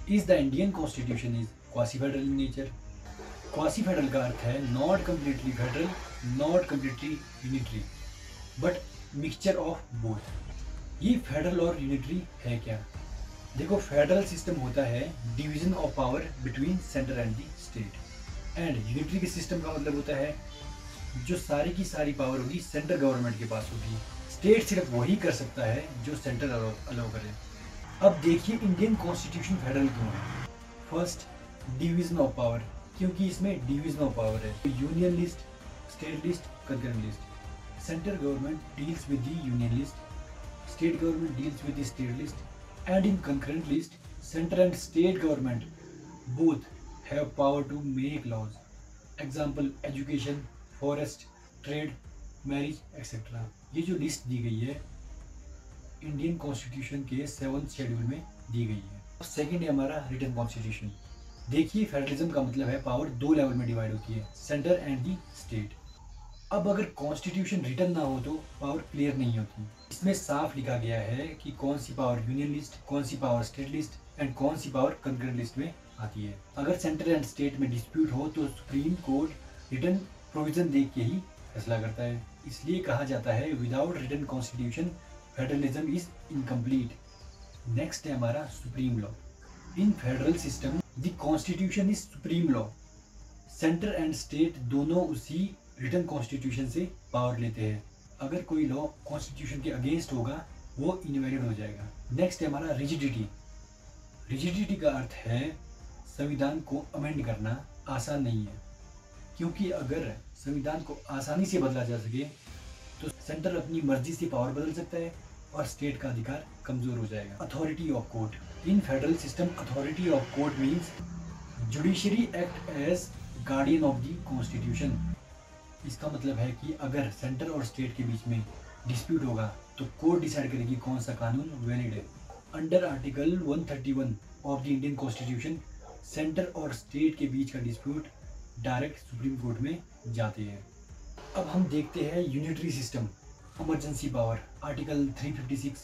Is the Indian constitution is quasi federal in nature. Quasi federal का अर्थ है not completely federal, not completely unitary, but mixture of both. ये federal और unitary है क्या? देखो, federal system होता है division of power between centre and the state, and unitary के सिस्टम का मतलब होता है जो सारी की सारी पावर होगी सेंट्रल गवर्नमेंट के पास होगी। स्टेट सिर्फ वही कर सकता है जो सेंट्रल अलाउ करे। अब देखिए इंडियन कॉन्स्टिट्यूशन फेडरल क्यों है। फर्स्ट, डिवीजन ऑफ पावर, क्योंकि इसमें डिवीजन ऑफ पावर है। Union list, state list, concurrent list. Central government deals with the union list, state government deals with the state list, and in concurrent list central and state government both have power to make laws. Example education, forest, trade, marriage etcetera. ये जो list दी गई है Indian constitution के 7th schedule में दी गई है। Second है हमारा रिटन कॉन्स्टिट्यूशन। देखिए, फेडरलिज्म का मतलब है पावर 2 लेवल में डिवाइड होती है, सेंटर एंड दी स्टेट। अब अगर कॉन्स्टिट्यूशन रिटन ना हो तो पावर क्लियर नहीं होती। इसमें साफ लिखा गया है कि कौन सी पावर यूनियन लिस्ट, कौन सी पावर स्टेट लिस्ट एंड कौन सी पावर कंकरेंट लिस्ट में आती है। अगर सेंटर एंड स्टेट में डिस्प्यूट हो तो सुप्रीम कोर्ट रिटन प्रोविजन देख के ही फैसला करता है। इसलिए कहा जाता है without written constitution federalism is incomplete. Next है हमारा supreme law. In federal system the constitution is supreme law. Centre and state दोनों उसी रिटन कॉन्स्टिट्यूशन से पावर लेते हैं। अगर कोई लॉ कॉन्स्टिट्यूशन के अगेंस्ट होगा वो इनवैलिड हो जाएगा। नेक्स्ट है हमारा रिजिडिटी। रिजिडिटी का अर्थ है संविधान को अमेंड करना आसान नहीं है, क्योंकि अगर संविधान को आसानी से बदला जा सके तो सेंटर अपनी मर्जी से पावर बदल सकता है और स्टेट का अधिकार कमजोर हो जाएगा। Authority of court. In federal system authority of court means judiciary act as guardian of the constitution. इसका मतलब है कि अगर सेंटर और स्टेट के बीच में डिस्प्यूट होगा तो कोर्ट डिसाइड करेगी कौन सा कानून वैलिड है। Under article 131 of the Indian constitution centre और स्टेट के बीच का डिस्प्यूट डायरेक्ट सुप्रीम कोर्ट में जाते हैं। अब हम देखते हैं unitary system. Emergency power, article 356,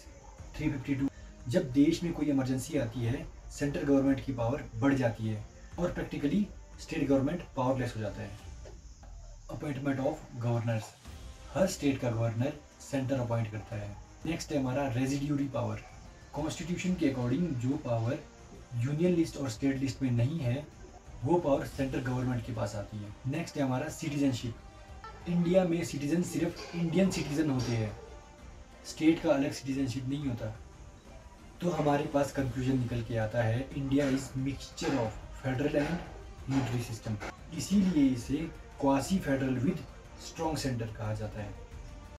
352। जब देश में कोई इमरजेंसी आती है सेंट्रल गवर्नमेंट की पावर बढ़ जाती है और प्रैक्टिकली स्टेट गवर्नमेंट पावरलेस हो जाता है। Appointment of governors. Her state का गवर्नर सेंटर अपॉइंट करता है। नेक्स्ट है हमारा रेजिड्यूरी पावर। कॉन्स्टिट्यूशन के अकॉर्डिंग जो पावर यूनियन लिस्ट और स्टेट लिस्ट में नहीं है वो पावर सेंट्रल गवर्नमेंट के पास आती है। नेक्स्ट है हमारा सिटीजनशिप। इंडिया में सिटीजन सिर्फ इंडियन सिटीजन होते हैं, स्टेट का अलग सिटीजनशिप नहीं होता। तो हमारे पास कंक्लूजन निकल के आता है India is mixture of federal and unitary system. इसीलिए इसे quasi federal with strong centre कहा जाता है।